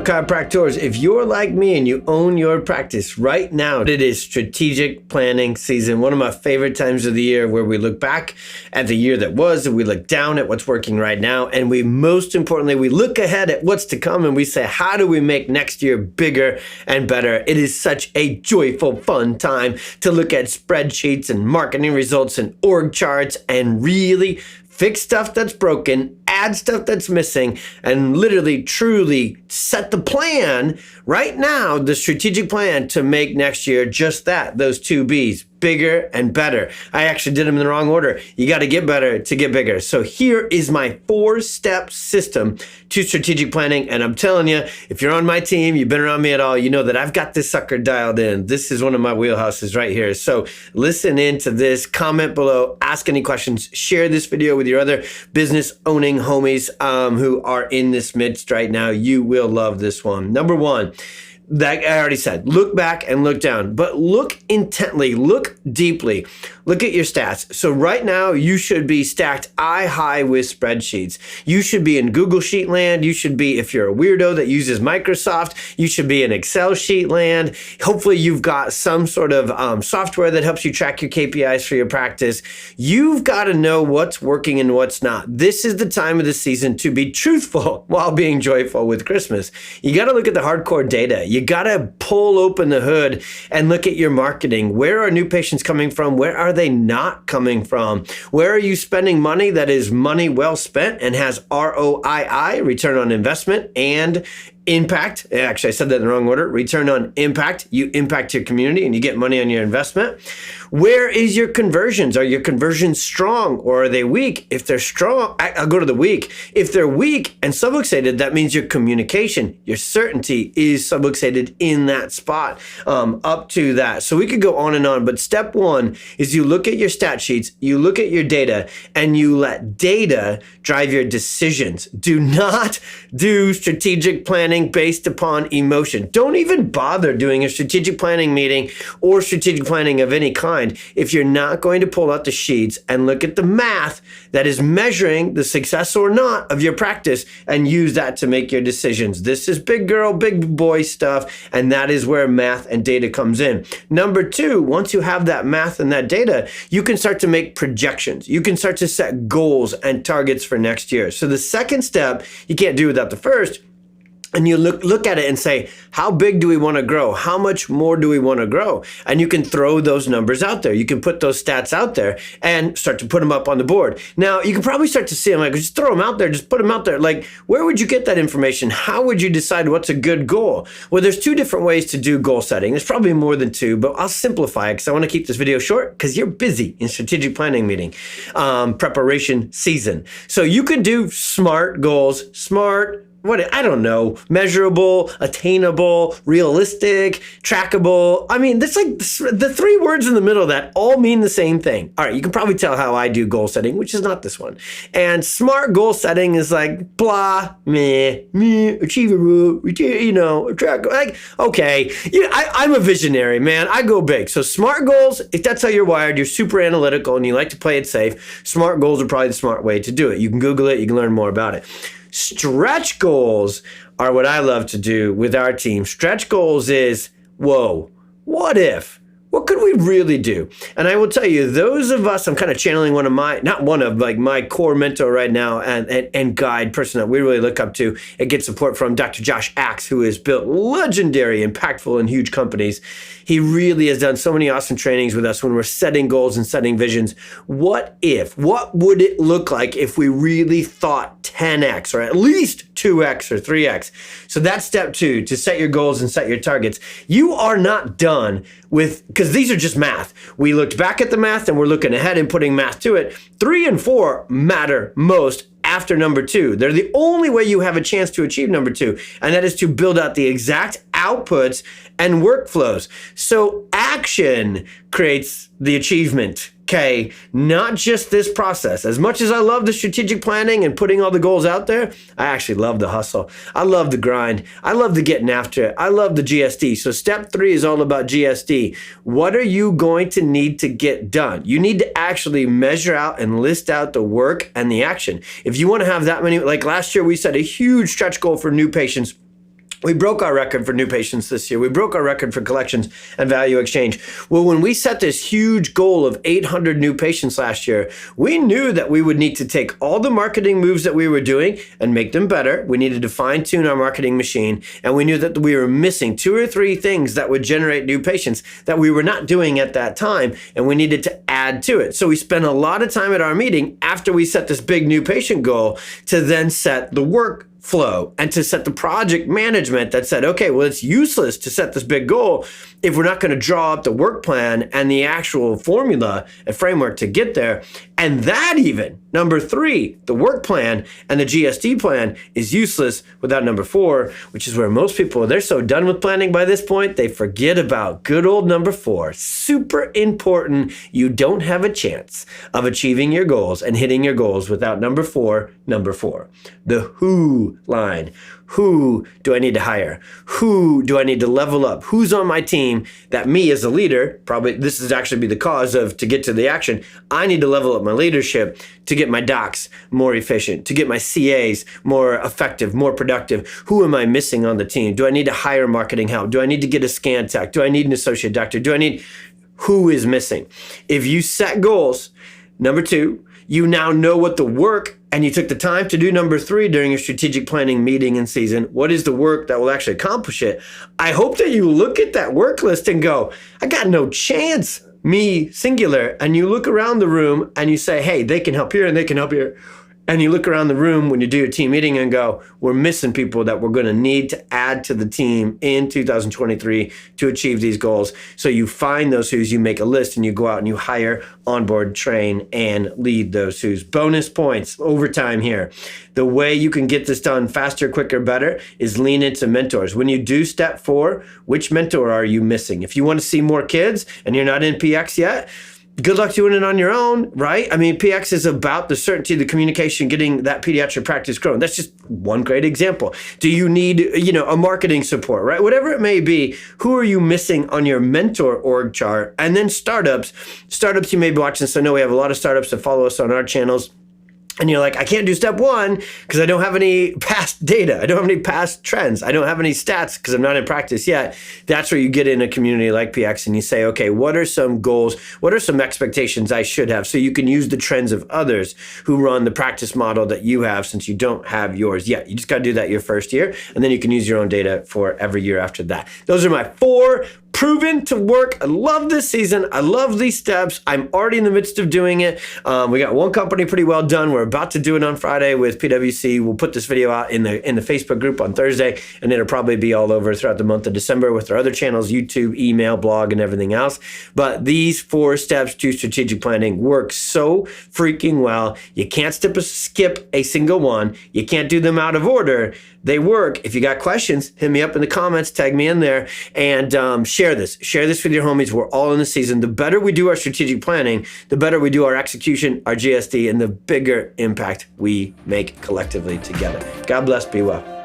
chiropractors, if you're like me and you own your practice right now, it is strategic planning season. One of my favorite times of the year where we look back at the year that was and we look down at what's working right now. And we, most importantly, we look ahead at what's to come and we say, how do we make next year bigger and better? It is such a joyful, fun time to look at spreadsheets and marketing results and org charts and really fix stuff that's broken, add stuff that's missing, and literally, truly set the plan right now, the strategic plan to make next year just that, those two B's, bigger and better. I actually did them in the wrong order. You got to get better to get bigger. So here is my 4-step system to strategic planning. And I'm telling you, if you're on my team, you've been around me at all, you know that I've got this sucker dialed in. This is one of my wheelhouses right here. So listen into this, comment below, ask any questions, share this video with your other business owning homies who are in this midst right now. You will love this one. Number 1, that I already said, look back and look down, but look intently, look deeply, look at your stats. So right now you should be stacked eye high with spreadsheets. You should be in Google Sheet land. You should be, if you're a weirdo that uses Microsoft, you should be in Excel sheet land. Hopefully you've got some sort of software that helps you track your KPIs for your practice. You've got to know what's working and what's not. This is the time of the season to be truthful while being joyful with Christmas. You got to look at the hardcore data. You got to pull open the hood and look at your marketing. Where are new patients coming from? Where are they not coming from? Where are you spending money that is money well spent and has ROII, return on investment, and impact? Actually, I said that in the wrong order. Return on impact. You impact your community and you get money on your investment. Where is your conversions? Are your conversions strong or are they weak? If they're strong, I'll go to the weak. If they're weak and subluxated, that means your communication, your certainty is subluxated in that spot up to that. So we could go on and on, but step 1 is you look at your stat sheets, you look at your data, and you let data drive your decisions. Do not do strategic planning based upon emotion. Don't even bother doing a strategic planning meeting or strategic planning of any kind if you're not going to pull out the sheets and look at the math that is measuring the success or not of your practice and use that to make your decisions. This is big girl, big boy stuff, and that is where math and data comes in. Number 2, once you have that math and that data, you can start to make projections. You can start to set goals and targets for next year. So the second step, you can't do without the first. And you look at it and say, how big do we want to grow? How much more do we want to grow? And you can throw those numbers out there. You can put those stats out there and start to put them up on the board. Now, you can probably start to see them, like, just throw them out there, just put them out there. Like, where would you get that information? How would you decide what's a good goal? Well, there's 2 different ways to do goal setting. There's probably more than 2, but I'll simplify it because I want to keep this video short because you're busy in strategic planning meeting, preparation season. So you could do SMART goals, I don't know, measurable, attainable, realistic, trackable. I mean, that's like the 3 words in the middle that all mean the same thing. All right, you can probably tell how I do goal setting, which is not this one. And SMART goal setting is like blah, meh, achievable, track. Like, okay, I'm a visionary, man. I go big. So SMART goals, if that's how you're wired, you're super analytical and you like to play it safe, SMART goals are probably the smart way to do it. You can Google it, you can learn more about it. Stretch goals are what I love to do with our team. Stretch goals is, whoa, what if? What could we really do? And I will tell you, those of us, I'm kind of channeling my core mentor right now and guide person that we really look up to and get support from, Dr. Josh Axe, who has built legendary, impactful, and huge companies. He really has done so many awesome trainings with us when we're setting goals and setting visions. What would it look like if we really thought 10x or at least 2x or 3x? So that's step 2, to set your goals and set your targets. You are not done with, because these are just math. We looked back at the math and we're looking ahead and putting math to it. 3 and 4 matter most after number 2. They're the only way you have a chance to achieve number 2, and that is to build out the exact outputs and workflows. So action creates the achievement. Okay, not just this process. As much as I love the strategic planning and putting all the goals out there, I actually love the hustle. I love the grind. I love the getting after it. I love the GSD. So step 3 is all about GSD. What are you going to need to get done? You need to actually measure out and list out the work and the action. If you want to have that many, like last year, we set a huge stretch goal for new patients We broke our record for new patients this year. We broke our record for collections and value exchange. Well, when we set this huge goal of 800 new patients last year, we knew that we would need to take all the marketing moves that we were doing and make them better. We needed to fine tune our marketing machine. And we knew that we were missing 2 or 3 things that would generate new patients that we were not doing at that time. And we needed to add to it. So we spent a lot of time at our meeting after we set this big new patient goal to then set the work flow and to set the project management that said, okay, well, it's useless to set this big goal if we're not going to draw up the work plan and the actual formula and framework to get there. And that even, number 3, the work plan and the GSD plan is useless without number 4, which is where most people, they're so done with planning by this point, they forget about good old number 4. Super important. You don't have a chance of achieving your goals and hitting your goals without number 4, the who line. Who do I need to hire? Who do I need to level up? Who's on my team that me as a leader, probably this is actually be the cause of to get to the action. I need to level up my leadership to get my docs more efficient, to get my CAs more effective, more productive. Who am I missing on the team? Do I need to hire marketing help? Do I need to get a scan tech? Do I need an associate doctor? Who is missing? If you set goals, number 2, you now know what the work, and you took the time to do number 3 during your strategic planning meeting and season. What is the work that will actually accomplish it? I hope that you look at that work list and go, I got no chance, me, singular. And you look around the room and you say, hey, they can help here and they can help here. And you look around the room when you do your team meeting and go, we're missing people that we're going to need to add to the team in 2023 to achieve these goals. So you find those who's, you make a list and you go out and you hire, onboard, train, and lead those who's. Bonus points, overtime here. The way you can get this done faster, quicker, better is lean into mentors. When you do step 4, which mentor are you missing? If you want to see more kids and you're not in PX yet, good luck doing it on your own, right? I mean, PX is about the certainty, the communication, getting that pediatric practice growing. That's just one great example. Do you need, a marketing support, right? Whatever it may be, who are you missing on your mentor org chart? And then startups you may be watching. So I know we have a lot of startups that follow us on our channels. And you're like, I can't do step 1 because I don't have any past data. I don't have any past trends. I don't have any stats because I'm not in practice yet. That's where you get in a community like PX and you say, okay, what are some goals? What are some expectations I should have? So you can use the trends of others who run the practice model that you have since you don't have yours yet. You just got to do that your first year. And then you can use your own data for every year after that. Those are my 4 proven to work. I love this season. I love these steps. I'm already in the midst of doing it. We got one company pretty well done. We're about to do it on Friday with PwC. We'll put this video out in the Facebook group on Thursday, and it'll probably be all over throughout the month of December with our other channels, YouTube, email, blog, and everything else. But these 4 steps to strategic planning work so freaking well. You can't skip a single one. You can't do them out of order. They work. If you got questions, hit me up in the comments, tag me in there, and share this. Share this with your homies. We're all in the season. The better we do our strategic planning, the better we do our execution, our GSD, and the bigger impact we make collectively together. God bless. Be well.